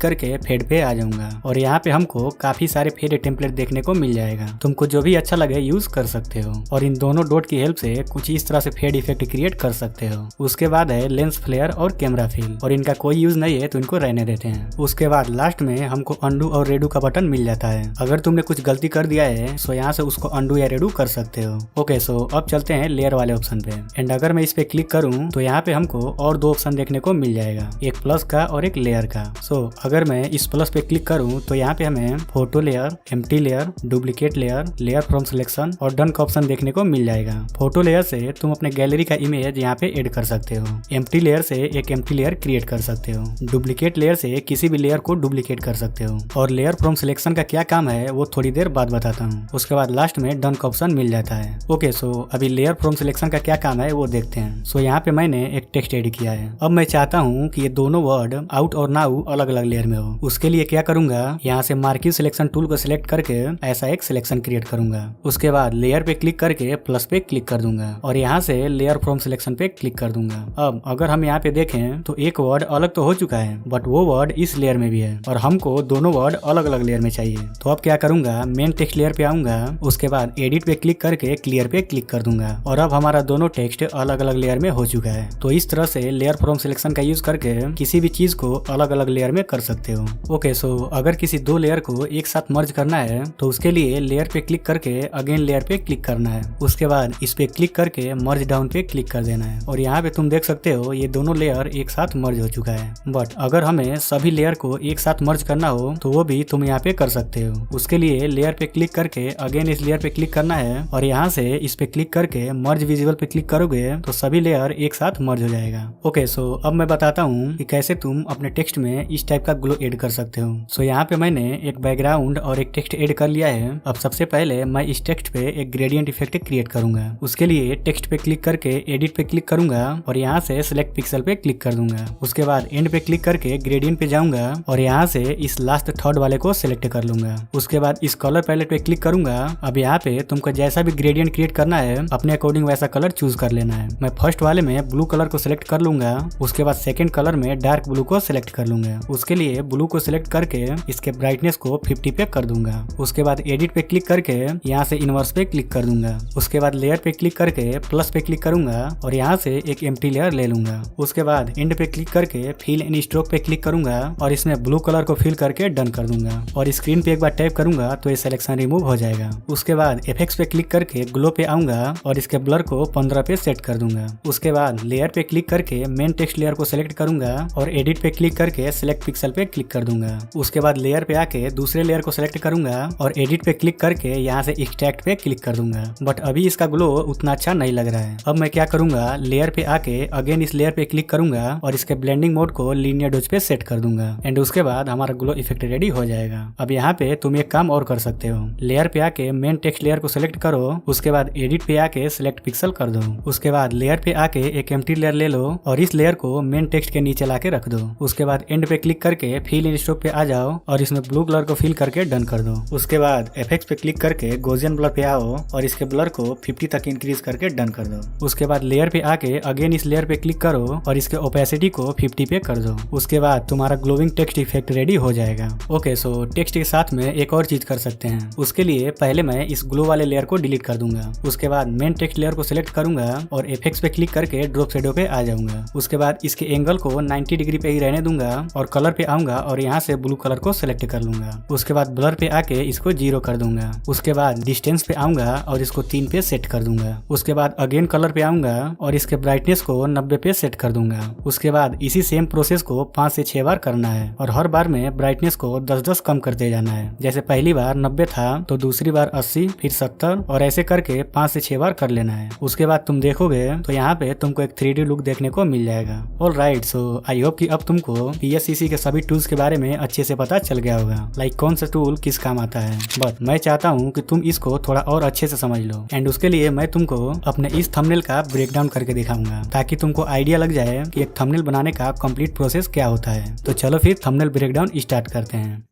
करके फेड पे आ जाऊंगा और यहाँ पे हमको काफी सारे फेड टेम्पलेट देखने को मिल जाएगा। तुमको जो भी अच्छा लगे यूज कर सकते हो और इन दोनों डॉट की हेल्प से कुछ इस तरह से फेड इफेक्ट क्रिएट कर सकते हो। उसके बाद है लेंस फ्लेयर और कैमरा फिल और इनका कोई यूज नहीं है तो इनको रहने देते हैं। उसके बाद लास्ट में हमको अंडू और रेडू का बटन मिल जाता है। अगर तुमने कुछ गलती कर दिया है तो यहाँ से उसको अंडू या रेडू कर सकते हो। ओके, सो अब चलते हैं लेयर वाले ऑप्शन पे एंड अगर मैं इस पे क्लिक करूँ तो यहाँ पे हमको और 2 ऑप्शन देखने को मिल जाएगा, एक प्लस का और एक लेयर का। सो अगर मैं इस प्लस पे क्लिक करूँ तो यहाँ पे हमें photo layer, empty layer, duplicate layer, layer from selection और डन का ऑप्शन देखने को मिल जाएगा। फोटो लेयर से तुम अपने गैलरी का इमेज यहाँ पे ऐड कर सकते हो। एम्प्टी लेयर से एक एम्प्टी लेयर क्रिएट कर सकते हो। डुप्लीकेट लेयर से किसी भी लेयर को डुप्लीकेट कर सकते हो और लेयर फ्रॉम सिलेक्शन का क्या काम है वो थोड़ी देर बाद बताता हूँ। उसके बाद लास्ट में डन का ऑप्शन मिल जाता है। ओके, सो अभी लेयर फ्रॉम सिलेक्शन का क्या काम है वो देखते हैं। सो यहाँ पे मैंने एक टेक्स्ट ऐड किया है। अब मैं चाहता हूँ कि ये दोनों वर्ड आउट और नाउ अलग अलग लेयर में हो। उसके लिए क्या करूंगा, यहाँ से मार्किंग सिलेक्शन टूल को सिलेक्ट करके ऐसा एक सिलेक्शन क्रिएट करूंगा। उसके बाद लेयर पे क्लिक करके प्लस पे क्लिक कर दूंगा और यहाँ से लेयर फ्रॉम सिलेक्शन पे क्लिक कर दूंगा। अब अगर हम यहाँ पे देखें तो एक वर्ड अलग तो हो चुका है बट वो वर्ड इस लेयर में भी है और हमको दोनों वर्ड अलग अलग लेयर में चाहिए। तो अब क्या करूंगा, मेन टेक्स्ट लेयर पे आऊंगा। उसके बाद एडिट पे क्लिक करके क्लियर पे क्लिक कर दूंगा और अब हमारा दोनों टेक्स्ट अलग अलग लेयर में हो चुका है। तो इस तरह से लेयर फ्रॉम सिलेक्शन का यूज करके किसी भी चीज को अलग अलग लेयर में कर सकते हो। ओके, सो अगर किसी 2 लेयर को एक साथ मर्ज करना है तो उसके लिए लेयर पे क्लिक करके अगेन लेयर पे क्लिक करना है। उसके बाद इस पे क्लिक करके मर्ज डाउन पे क्लिक कर देना है और यहाँ पे तुम देख सकते हो ये दोनों लेयर एक साथ मर्ज हो चुका है। बट अगर हमें सभी लेयर को एक साथ मर्ज करना हो तो वो भी तुम यहाँ पे कर सकते हो। उसके लिए लेयर पे क्लिक करके अगेन इस लेयर पे क्लिक करना है और यहाँ से इस पे क्लिक करके मर्ज विजिबल पे क्लिक करोगे तो सभी लेयर एक साथ मर्ज हो जाएगा। ओके, सो अब मैं बताता हूँ कि कैसे तुम अपने टेक्स्ट में इस टाइप का ग्लो ऐड कर सकते हो। सो यहाँ पे मैंने एक बैकग्राउंड और एक टेक्स्ट ऐड कर लिया है। अब सबसे पहले मैं इस टेक्स्ट पे एक ग्रेडियंट इफेक्ट क्रिएट करूंगा। उसके लिए टेक्स्ट पे क्लिक करके एडिट पे क्लिक करूंगा और यहाँ से सिलेक्ट पिक्सल पे क्लिक कर दूंगा। उसके बाद एंड पे क्लिक करके ग्रेडियंट पे जाऊंगा और यहाँ से इस लास्ट थर्ड वाले को सिलेक्ट कर लूंगा। उसके बाद इस कलर पैलेट पे क्लिक करूंगा। अब यहाँ पे तुमको जैसा भी ग्रेडियंट क्रिएट करना है अपने अकॉर्डिंग वैसा कलर चूज कर लेना है। मैं फर्स्ट वाले में ब्लू कलर को सिलेक्ट कर लूंगा। उसके बाद सेकंड कलर में डार्क ब्लू को सिलेक्ट कर लूंगा। उसके लिए ब्लू को सिलेक्ट करके इसके ब्राइटनेस को 50 पे कर दूंगा। उसके बाद एडिट पे क्लिक करके यहाँ से इनवर्स पे क्लिक कर दूंगा। उसके बाद लेयर पे क्लिक करके प्लस पे क्लिक करूंगा और यहाँ से एक एम्प्टी लेयर ले लूंगा। उसके बाद एंड पे क्लिक करके फिल एंड स्ट्रोक पे क्लिक करूंगा और इसमें ब्लू कलर को फिल करके डन कर दूंगा और स्क्रीन पे एक बार टैप करूंगा तो ये सिलेक्शन रिमूव हो जाएगा। उसके बाद इफेक्ट्स पे क्लिक करके ग्लो पे आऊंगा और इसके ब्लर को 15 पे सेट कर दूंगा। उसके बाद लेयर पे क्लिक करके मेन टेक्स्ट लेयर को सिलेक्ट करूंगा और एडिट पे क्लिक करके सिलेक्ट पिक्सल पे क्लिक कर दूंगा। उसके बाद लेयर पे आके दूसरे लेयर को सिलेक्ट करूंगा और एडिट पे क्लिक करके यहाँ से एक्सट्रैक्ट पे क्लिक कर दूंगा। बट अभी इसका ग्लो उतना अच्छा नहीं लग रहा है। अब मैं क्या करूंगा, लेयर पे आके अगेन इस लेयर पे क्लिक करूंगा और इसके ब्लेंडिंग मोड को लीनियर डोज पे सेट कर दूंगा एंड उसके बाद हमारा ग्लो इफेक्ट रेडी हो जाएगा। अब यहाँ पे तुम एक काम और कर सकते हो, लेयर पे आके मेन टेक्स्ट लेयर को सिलेक्ट करो। उसके बाद एडिट पे आके सिलेक्ट पिक्सल कर दो। उसके बाद लेयर पे आके एक एम्प्टी लेयर ले लो और इस लेयर को मेन टेक्स्ट के नीचे लाके रख दो। उसके बाद एंड पे क्लिक करके फिल इन स्ट्रोक पे आ जाओ और इसमें ब्लू कलर को फिल करके डन कर दो। उसके बाद इफेक्ट्स पे क्लिक करके गॉसियन ब्लर पे आओ और इसके ब्लर को 50 तक इंक्रीज करके डन कर दो। उसके बाद लेयर पे आके अगेन इस लेयर पे क्लिक करो और इसके ओपेसिटी को 50 पे कर दो। उसके बाद तुम्हारा ग्लोइंग टेक्स्ट इफेक्ट रेडी हो जाएगा। ओके, सो टेक्स्ट के साथ में एक और चीज कर सकते हैं। उसके लिए पहले मैं इस ग्लो वाले लेयर को डिलीट कर दूंगा। उसके बाद मेन टेक्स्ट लेयर को सिलेक्ट करूंगा और इफेक्ट्स पे क्लिक करके ड्रॉप शैडो पे आ जाऊंगा। उसके बाद इसके एंगल को 90 डिग्री पे ही रहने दूंगा और कलर पे आऊंगा और यहाँ से ब्लू कलर को सिलेक्ट कर लूंगा। उसके बाद ब्लर पे आके इसको 0 कर दूंगा। उसके बाद डिस्टेंस पे आऊंगा और इसको 3 पे सेट कर दूंगा। उसके बाद अगेन कलर पे आऊंगा और इसके ब्राइटनेस को 90 पे सेट कर दूंगा। उसके बाद इसी सेम प्रोसेस को 5 से 6 बार करना है और हर बार में ब्राइटनेस को 10-10 कम करते जाना है। जैसे पहली बार 90 था तो दूसरी बार 80, फिर 70 और ऐसे करके 5 से 6 बार कर लेना है। उसके बाद तुम देखोगे तो यहाँ पे तुमको एक 3D लुक देखने को मिल जाएगा। ऑलराइट, सो आई होप कि अब तुमको PSCC के सभी टूल्स के बारे में अच्छे से पता चल गया होगा, लाइक कौन सा टूल किस काम आता है। बट मैं चाहता हूँ कि तुम इसको थोड़ा और अच्छे से समझ लो एंड उसके लिए मैं तुमको अपने इस थंबनेल का ब्रेकडाउन करके दिखाऊंगा ताकि तुमको आइडिया लग जाए कि एक थंबनेल बनाने का कंप्लीट प्रोसेस क्या होता है। तो चलो फिर थंबनेल ब्रेकडाउन स्टार्ट करते हैं।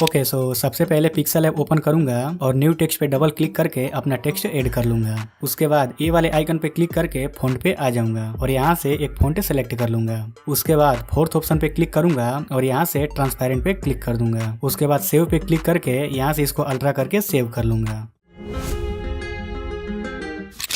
ओके, सो सबसे पहले पिक्सल ऐप ओपन करूंगा और न्यू टेक्स्ट पे डबल क्लिक करके अपना टेक्स्ट ऐड कर लूंगा। उसके बाद ए वाले आइकन पे क्लिक करके फॉन्ट पे आ जाऊंगा और यहाँ से एक फॉन्ट सेलेक्ट कर लूंगा। उसके बाद फोर्थ ऑप्शन पे क्लिक करूंगा और यहाँ से ट्रांसपेरेंट पे क्लिक कर दूंगा। उसके बाद सेव पे क्लिक करके यहाँ से इसको अल्ट्रा करके सेव कर लूंगा।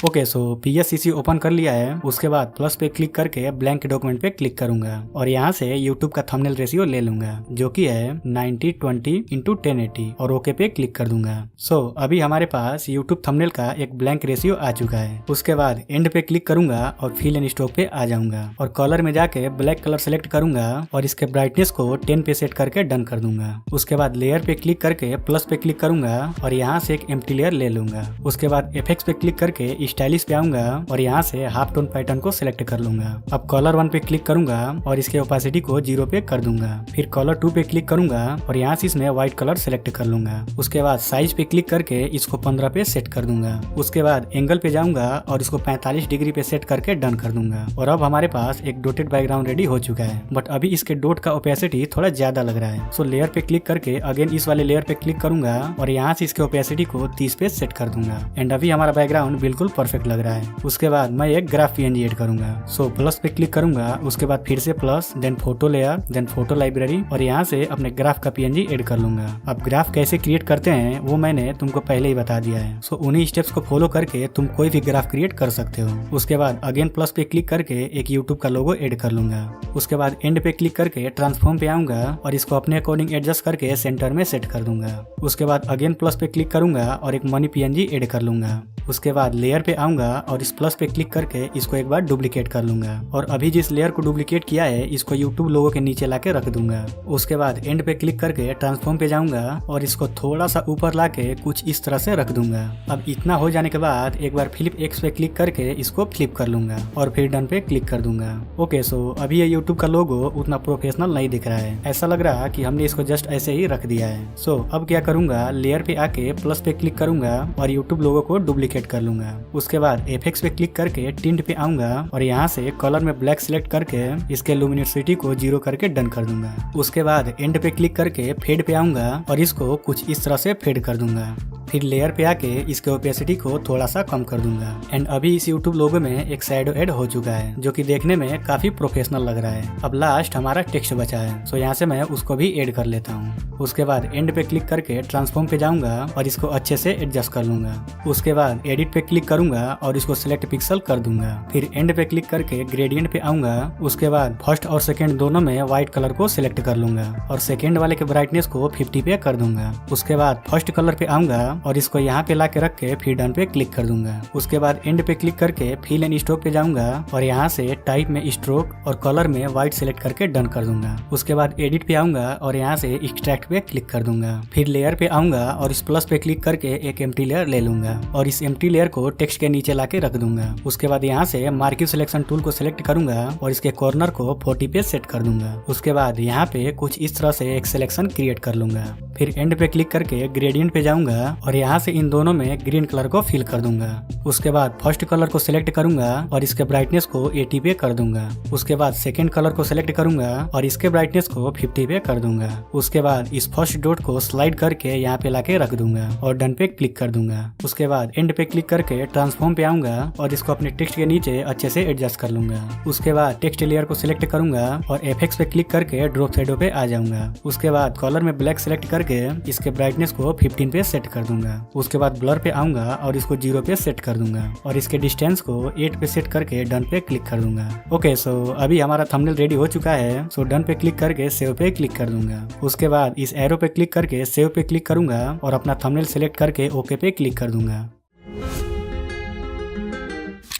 ओके, सो PSCC ओपन कर लिया है। उसके बाद प्लस पे क्लिक करके ब्लैंक डॉक्यूमेंट पे क्लिक करूंगा और यहाँ से YouTube का थंबनेल रेशियो ले लूंगा जो कि है 90:20:1080 और ओके पे क्लिक कर दूंगा। सो अभी हमारे पास YouTube थंबनेल का एक ब्लैंक रेशियो आ चुका है। उसके बाद एंड पे क्लिक करूंगा और फिल एंड स्टॉक पे आ जाऊंगा और कलर में जाके ब्लैक कलर सेलेक्ट करूंगा और इसके ब्राइटनेस को 10 पे सेट करके डन कर दूंगा। उसके बाद लेयर पे क्लिक करके प्लस पे क्लिक करूंगा और यहाँ से एक एम्प्टी लेयर ले लूंगा। उसके बाद इफेक्ट्स पे क्लिक करके स्टाइलिश पे आऊंगा और यहाँ से हाफ टोन पैटर्न को सिलेक्ट कर लूंगा। अब कलर 1 पे क्लिक करूंगा और इसके ओपेसिटी को 0 पे कर दूंगा। फिर कलर 2 पे क्लिक करूंगा और यहाँ से इसमें व्हाइट कलर सिलेक्ट कर लूंगा। उसके बाद साइज पे क्लिक करके इसको 15 पे सेट कर दूंगा। उसके बाद एंगल पे जाऊंगा और इसको 45 डिग्री पे सेट करके डन कर दूंगा। और अब हमारे पास एक डॉटेड बैकग्राउंड रेडी हो चुका है, बट अभी इसके डॉट का ओपेसिटी थोड़ा ज्यादा लग रहा है। सो लेयर पे क्लिक करके अगेन इस वाले लेयर पे क्लिक करूंगा और यहाँ से इसके ओपेसिटी को 30 पे सेट कर दूंगा एंड अभी हमारा बैकग्राउंड बिल्कुल परफेक्ट लग रहा है। उसके बाद मैं एक ग्राफ PNG ऐड करूंगा। सो प्लस पे क्लिक करूंगा। उसके बाद फिर से plus, then photo layer, then photo library और यहाँ से अपने ग्राफ का PNG ऐड कर लूंगा। अब ग्राफ कैसे क्रिएट करते हैं वो मैंने तुमको पहले ही बता दिया है। सो उन्हीं स्टेप्स को फॉलो करके तुम कोई भी ग्राफ क्रिएट कर सकते हो। उसके बाद अगेन प्लस पे क्लिक करके एक YouTube का लोगो ऐड कर लूंगा। उसके बाद एंड पे क्लिक करके ट्रांसफॉर्म पे आऊंगा और इसको अपने अकॉर्डिंग एडजस्ट करके सेंटर में सेट कर दूंगा। उसके बाद अगेन प्लस पे क्लिक करूंगा और एक मनी PNG ऐड कर लूंगा। उसके बाद लेयर पे आऊंगा और इस प्लस पे क्लिक करके इसको एक बार डुप्लीकेट कर लूंगा और अभी जिस लेयर को डुप्लीकेट किया है इसको YouTube लोगो के नीचे लाके रख दूंगा। उसके बाद एंड पे क्लिक करके ट्रांसफॉर्म पे जाऊंगा और इसको थोड़ा सा ऊपर लाके कुछ इस तरह से रख दूंगा। अब इतना हो जाने के बाद एक बार फ्लिप X पे क्लिक करके इसको फ्लिप कर लूंगा और फिर डन पे क्लिक कर दूंगा। ओके, सो अभी ये YouTube का लोगो उतना प्रोफेशनल नहीं दिख रहा है, ऐसा लग रहा कि हमने इसको जस्ट ऐसे ही रख दिया है। सो अब क्या करूंगा, लेयर पे आके प्लस पे क्लिक करूंगा और YouTube लोगो को डुप्लीकेट कर लूंगा। उसके बाद इफेक्ट्स पे क्लिक करके टिंट पे आऊंगा और यहाँ से कलर में ब्लैक सिलेक्ट करके इसके लुमिनोसिटी को 0 करके डन कर दूंगा। उसके बाद एंड पे क्लिक करके फेड पे आऊंगा और इसको कुछ इस तरह से फेड कर दूंगा। फिर लेयर पे आके इसके ओपेसिटी को थोड़ा सा कम कर दूंगा एंड अभी इस YouTube लोगो में एक शैडो ऐड हो चुका है जो कि देखने में काफी प्रोफेशनल लग रहा है। अब लास्ट हमारा टेक्स्ट बचा है, सो यहाँ से मैं उसको भी ऐड कर लेता हूँ। उसके बाद एंड पे क्लिक करके ट्रांसफॉर्म पे जाऊंगा और इसको अच्छे से एडजस्ट कर लूंगा। उसके बाद एडिट पे क्लिक करूंगा और इसको सिलेक्ट पिक्सल कर दूंगा। फिर एंड पे क्लिक करके ग्रेडियंट पे आऊंगा। उसके बाद फर्स्ट और सेकंड दोनों में व्हाइट कलर को सिलेक्ट कर लूंगा और सेकंड वाले के ब्राइटनेस को 50 पे कर दूंगा। उसके बाद फर्स्ट कलर पे आऊंगा और इसको यहाँ पे ला के रख के फिर डन पे क्लिक कर दूंगा। उसके बाद एंड पे क्लिक करके फिल एंड स्ट्रोक पे जाऊंगा और यहाँ से टाइप में स्ट्रोक और कलर में व्हाइट सिलेक्ट करके डन कर दूंगा। उसके बाद एडिट पे आऊंगा और यहाँ से एक्सट्रैक्ट पे क्लिक कर दूंगा। फिर लेयर पे आऊंगा और इस प्लस पे क्लिक करके एक एम्प्टी लेयर ले लूंगा और इस एम्प्टी लेयर को टेक्स्ट के नीचे लाके रख दूंगा। उसके बाद यहाँ से मार्किंग सिलेक्शन टूल को सिलेक्ट करूंगा और इसके कॉर्नर को 40 पे सेट कर दूंगा। उसके बाद यहाँ पे कुछ इस तरह से एक सिलेक्शन क्रिएट कर लूंगा। फिर एंड पे क्लिक करके ग्रेडियंट पे जाऊंगा और यहाँ से इन दोनों में ग्रीन कलर को फिल कर दूंगा। उसके बाद फर्स्ट कलर को सिलेक्ट करूंगा और इसके ब्राइटनेस को 80 पे कर दूंगा। उसके बाद सेकंड कलर को सिलेक्ट करूंगा और इसके ब्राइटनेस को 50 पे कर दूंगा। उसके बाद इस फर्स्ट डॉट को स्लाइड करके यहाँ पे लाके रख दूंगा और डन पे क्लिक कर दूंगा। उसके बाद एंड पे क्लिक करके ट्रांसफॉर्म पे आऊंगा और इसको अपने टेक्स्ट के नीचे अच्छे से एडजस्ट कर लूंगा। उसके बाद टेक्स्ट लेयर को सिलेक्ट करूंगा और एफेक्ट्स पे क्लिक करके ड्रॉप शैडो पे आ जाऊंगा। उसके बाद कलर में ब्लैक सिलेक्ट करके इसके ब्राइटनेस को 15 पे सेट कर दूंगा। उसके बाद ब्लर पे आऊंगा और इसको 0 पे सेट कर दूंगा और इसके डिस्टेंस को 8 पे सेट करके डन पे क्लिक कर दूंगा। ओके, सो अभी हमारा थंबनेल रेडी हो चुका है। सो डन पे क्लिक करके सेव पे क्लिक कर दूंगा। उसके बाद इस एरो पे क्लिक करके सेव पे क्लिक करूंगा और अपना थंबनेल सिलेक्ट करके ओके पे क्लिक कर दूंगा।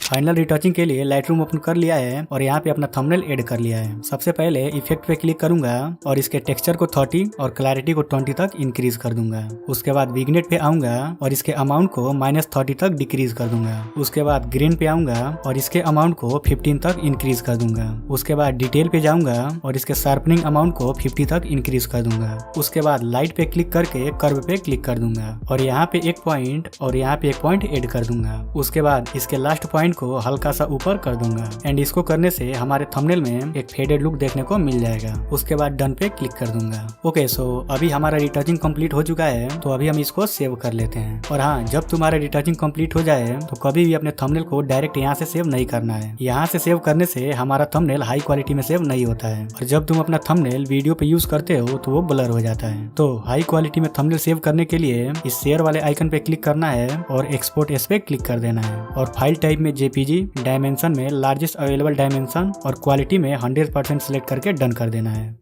फाइनल रिटचिंग के लिए लाइटरूम ओपन कर लिया है और यहाँ पे अपना थंबनेल ऐड कर लिया है। सबसे पहले इफेक्ट पे क्लिक करूंगा और इसके टेक्सचर को 30 और क्लैरिटी को 20 तक इंक्रीज कर दूंगा। उसके बाद विग्नेट पे आऊंगा और इसके अमाउंट को -30 तक डिक्रीज कर दूंगा। उसके बाद ग्रेन पे आऊंगा और इसके अमाउंट को 15 तक इंक्रीज कर दूंगा। उसके बाद डिटेल पे जाऊंगा और इसके शार्पनिंग अमाउंट को 50 तक इंक्रीज कर दूंगा। उसके बाद लाइट पे क्लिक करके कर्व पे क्लिक कर दूंगा और यहाँ पे एक पॉइंट और यहाँ पे एक पॉइंट ऐड कर दूंगा। उसके बाद इसके लास्ट पॉइंट को हल्का सा ऊपर कर दूंगा एंड इसको करने से हमारे थंबनेल में एक फेडेड लुक देखने को मिल जाएगा। उसके बाद डन पे क्लिक कर दूंगा। ओके, सो अभी हमारा रिटचिंग कंप्लीट हो चुका है, तो अभी हम इसको सेव कर लेते हैं। और हाँ, जब तुम्हारा रिटचिंग कंप्लीट हो जाए तो कभी भी अपने थंबनेल को डायरेक्ट यहाँ से सेव नहीं करना है। यहाँ से सेव करने से हमारा थंबनेल हाई क्वालिटी में सेव नहीं होता है और जब तुम अपना थंबनेल वीडियो पे यूज करते हो तो वो ब्लर हो जाता है। तो हाई क्वालिटी में थंबनेल सेव करने के लिए इस शेयर वाले आइकन पे क्लिक करना है और एक्सपोर्ट एस पे क्लिक कर देना है और फाइल टाइप में जेपीजी, डायमेंशन में लार्जेस्ट अवेलेबल डायमेंशन और क्वालिटी में 100% सिलेक्ट करके डन कर देना है।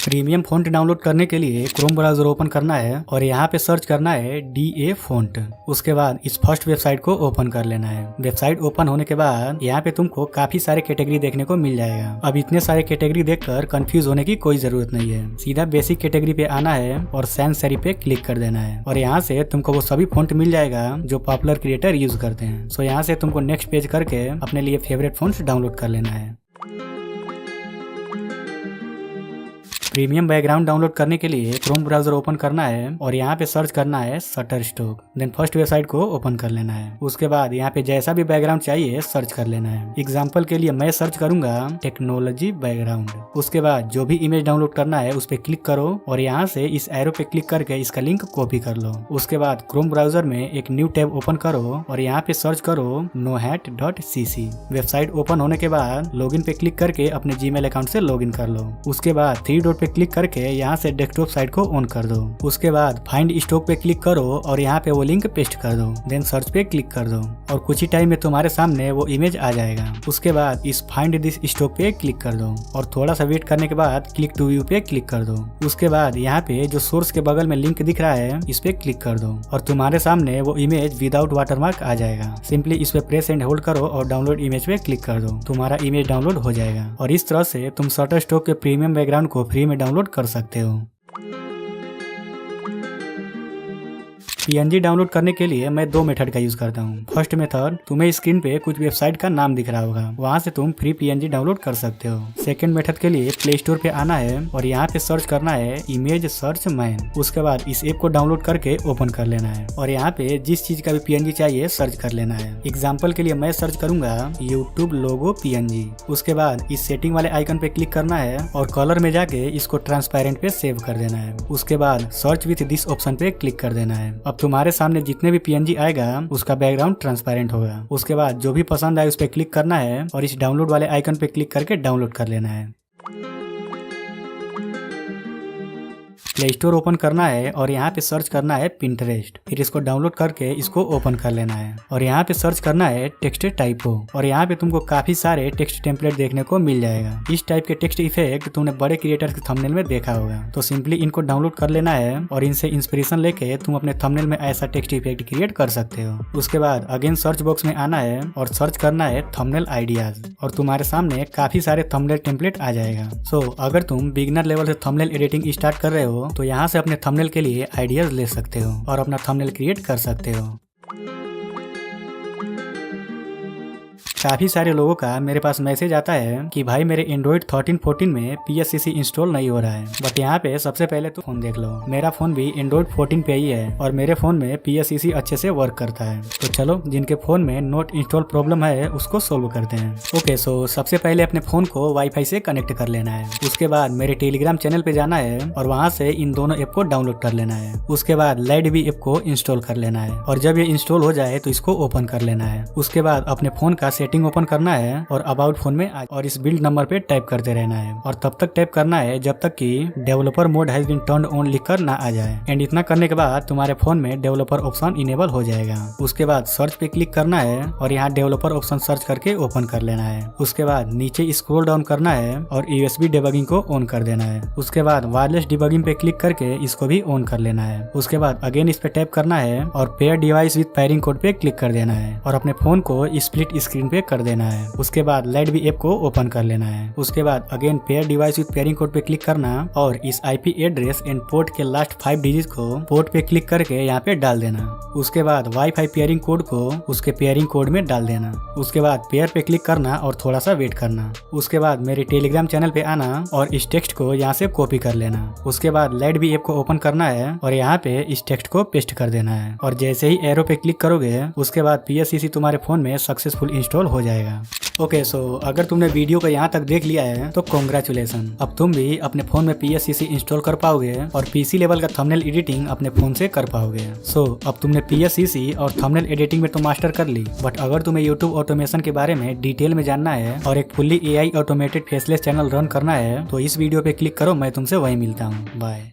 प्रीमियम फ़ॉन्ट डाउनलोड करने के लिए क्रोम ब्राउजर ओपन करना है और यहाँ पे सर्च करना है DA फ़ॉन्ट। उसके बाद इस फर्स्ट वेबसाइट को ओपन कर लेना है। वेबसाइट ओपन होने के बाद यहाँ पे तुमको काफी सारे कैटेगरी देखने को मिल जाएगा। अब इतने सारे कैटेगरी देखकर कंफ्यूज होने की कोई जरूरत नहीं है। सीधा बेसिक कैटेगरी पे आना है और सैंस सेरी पे क्लिक कर देना है और यहाँ से तुमको वो सभी फ़ॉन्ट मिल जाएगा जो पॉपुलर क्रिएटर यूज करते हैं। सो यहाँ से तुमको नेक्स्ट पेज करके अपने लिए फेवरेट फ़ॉन्ट्स डाउनलोड कर लेना है। प्रीमियम बैकग्राउंड डाउनलोड करने के लिए क्रोम ब्राउजर ओपन करना है और यहाँ पे सर्च करना है शटरस्टॉक। देन फर्स्ट वेबसाइट को ओपन कर लेना है। उसके बाद यहाँ पे जैसा भी बैकग्राउंड चाहिए सर्च कर लेना है। एग्जांपल के लिए मैं सर्च करूंगा टेक्नोलॉजी बैकग्राउंड। उसके बाद जो भी इमेज डाउनलोड करना है उस पर क्लिक करो और यहाँ से इस एरो पे क्लिक करके इसका लिंक कॉपी कर लो। उसके बाद क्रोम ब्राउजर में एक न्यू टैब ओपन करो और यहाँ पे सर्च करो nohat.cc। वेबसाइट ओपन होने के बाद लॉगिन पे क्लिक करके अपने जीमेल अकाउंट से लॉगिन कर लो। उसके बाद 3 डॉट पे क्लिक करके यहाँ से डेस्कटॉप साइट को ऑन कर दो। उसके बाद फाइंड स्टॉक पे क्लिक करो और यहाँ पे वो लिंक पेस्ट कर दो। देन सर्च पे क्लिक कर दो और कुछ ही टाइम में तुम्हारे सामने वो इमेज आ जाएगा। उसके बाद इस फाइंड दिस स्टॉक पे क्लिक कर दो और थोड़ा सा वेट करने के बाद क्लिक टू व्यू पे क्लिक कर दो। उसके बाद यहाँ पे जो सोर्स के बगल में लिंक दिख रहा है इस पे क्लिक कर दो और तुम्हारे सामने वो इमेज विदाउट वाटरमार्क आ जाएगा। सिंपली इस पे प्रेस एंड होल्ड करो और डाउनलोड इमेज पे क्लिक कर दो। तुम्हारा इमेज डाउनलोड हो जाएगा और इस तरह से तुम शटरस्टॉक के प्रीमियम बैकग्राउंड को फ्री में डाउनलोड कर सकते हो। PNG डाउनलोड करने के लिए मैं 2 मेथड का यूज करता हूँ। फर्स्ट मेथड, तुम्हें स्क्रीन पे कुछ वेबसाइट का नाम दिख रहा होगा, वहाँ से तुम फ्री PNG डाउनलोड कर सकते हो। सेकंड मेथड के लिए प्ले स्टोर पे आना है और यहाँ पे सर्च करना है इमेज सर्च मैन। उसके बाद इस ऐप को डाउनलोड करके ओपन कर लेना है और यहाँ पे जिस चीज का भी PNG चाहिए सर्च कर लेना है। एग्जाम्पल के लिए मैं सर्च करूंगा यूट्यूब लोगो PNG। उसके बाद इस सेटिंग वाले आइकन पे क्लिक करना है और कलर में जाके इसको ट्रांसपेरेंट पे सेव कर देना है। उसके बाद सर्च विथ दिस ऑप्शन पे क्लिक कर देना है। अब तुम्हारे सामने जितने भी PNG आएगा उसका बैकग्राउंड ट्रांसपेरेंट होगा। उसके बाद जो भी पसंद आए उस पर क्लिक करना है और इस डाउनलोड वाले आइकन पे क्लिक करके डाउनलोड कर लेना है। प्ले स्टोर ओपन करना है और यहाँ पे सर्च करना है पिंटरेस्ट। फिर इसको डाउनलोड करके इसको ओपन कर लेना है और यहाँ पे सर्च करना है टेक्स्ट टाइपो और यहाँ पे तुमको काफी सारे टेक्स्ट टेम्पलेट देखने को मिल जाएगा। इस टाइप के टेक्स्ट इफेक्ट तुमने बड़े क्रिएटर्स के थंबनेल में देखा होगा, तो सिंपली इनको डाउनलोड कर लेना है और इनसे इंस्पिरेशन लेके तुम अपने थंबनेल में ऐसा टेक्स्ट इफेक्ट क्रिएट कर सकते हो। उसके बाद अगेन सर्च बॉक्स में आना है और सर्च करना है थंबनेल आइडियाज और तुम्हारे सामने काफी सारे थंबनेल टेम्पलेट आ जाएगा। सो अगर तुम बिगिनर लेवल से थंबनेल एडिटिंग स्टार्ट कर रहे हो तो यहाँ से अपने थंबनेल के लिए आइडियाज ले सकते हो और अपना थंबनेल क्रिएट कर सकते हो। काफी सारे लोगों का मेरे पास मैसेज आता है कि भाई मेरे एंड्रॉइड 13-14 में PSCC इंस्टॉल नहीं हो रहा है। बट यहाँ पे सबसे पहले तो फोन देख लो, मेरा फोन भी एंड्रॉइड 14 पे ही है और मेरे फोन में PSCC अच्छे से वर्क करता है। तो चलो जिनके फोन में नॉट इंस्टॉल प्रॉब्लम है उसको सोल्व करते हैं। ओके, सो सबसे पहले अपने फोन को वाईफाई से कनेक्ट कर लेना है। उसके बाद मेरे टेलीग्राम चैनल पे जाना है और वहाँ से इन दोनों ऐप को डाउनलोड कर लेना है। उसके बाद LightV ऐप को इंस्टॉल कर लेना है और जब ये इंस्टॉल हो जाए तो इसको ओपन कर लेना है। उसके बाद अपने फोन का सेटिंग ओपन करना है और अबाउट फोन में और इस बिल्ड नंबर पे टाइप करते रहना है और तब तक टाइप करना है जब तक कि developer mode has been turned on लिखकर ना आ जाए। एंड इतना करने के बाद तुम्हारे फोन में डेवलपर ऑप्शन इनेबल हो जाएगा। उसके बाद सर्च पे क्लिक करना है और यहाँ डेवलपर ऑप्शन सर्च करके ओपन कर लेना है। उसके बाद नीचे स्क्रॉल डाउन करना है और USB डिबगिंग को ऑन कर देना है। उसके बाद वायरलेस डिबगिंग पे क्लिक करके इसको भी ऑन कर लेना है। उसके बाद अगेन इस पे टैप करना है और pair device with pairing code पे क्लिक कर देना है और अपने फोन को स्प्लिट स्क्रीन पे कर देना है। उसके बाद LightV ऐप को ओपन कर लेना है। उसके बाद again pair device with pairing code पे क्लिक करना और इस IP एड्रेस एंड पोर्ट के लास्ट 5 डिजिट को पोर्ट पे क्लिक करके यहाँ पे डाल देना। उसके बाद वाईफाई पेयरिंग कोड को उसके पेयरिंग कोड में डाल देना। उसके बाद पेयर पे क्लिक करना और थोड़ा सा वेट करना। उसके बाद मेरे टेलीग्राम चैनल पे आना और इस टेक्स्ट को यहाँ से कॉपी कर लेना। उसके बाद LightV ऐप को ओपन करना है और यहाँ पे इस टेक्स्ट को पेस्ट कर देना है और जैसे ही एरो पे क्लिक करोगे उसके बाद PSCC तुम्हारे फोन में सक्सेसफुल इंस्टॉल हो जाएगा। ओके, सो अगर तुमने वीडियो को यहाँ तक देख लिया है तो कॉन्ग्रेचुलेसन, अब तुम भी अपने फोन में PSCC इंस्टॉल कर पाओगे और PC लेवल का थंबनेल एडिटिंग अपने फोन से कर पाओगे। सो अब तुमने PSCC और थंबनेल एडिटिंग में तो मास्टर कर ली, बट अगर तुम्हें YouTube ऑटोमेशन के बारे में डिटेल में जानना है और एक fully AI automated faceless channel run करना है तो इस वीडियो पे क्लिक करो। मैं तुमसे वहीं मिलता हूँ। बाय।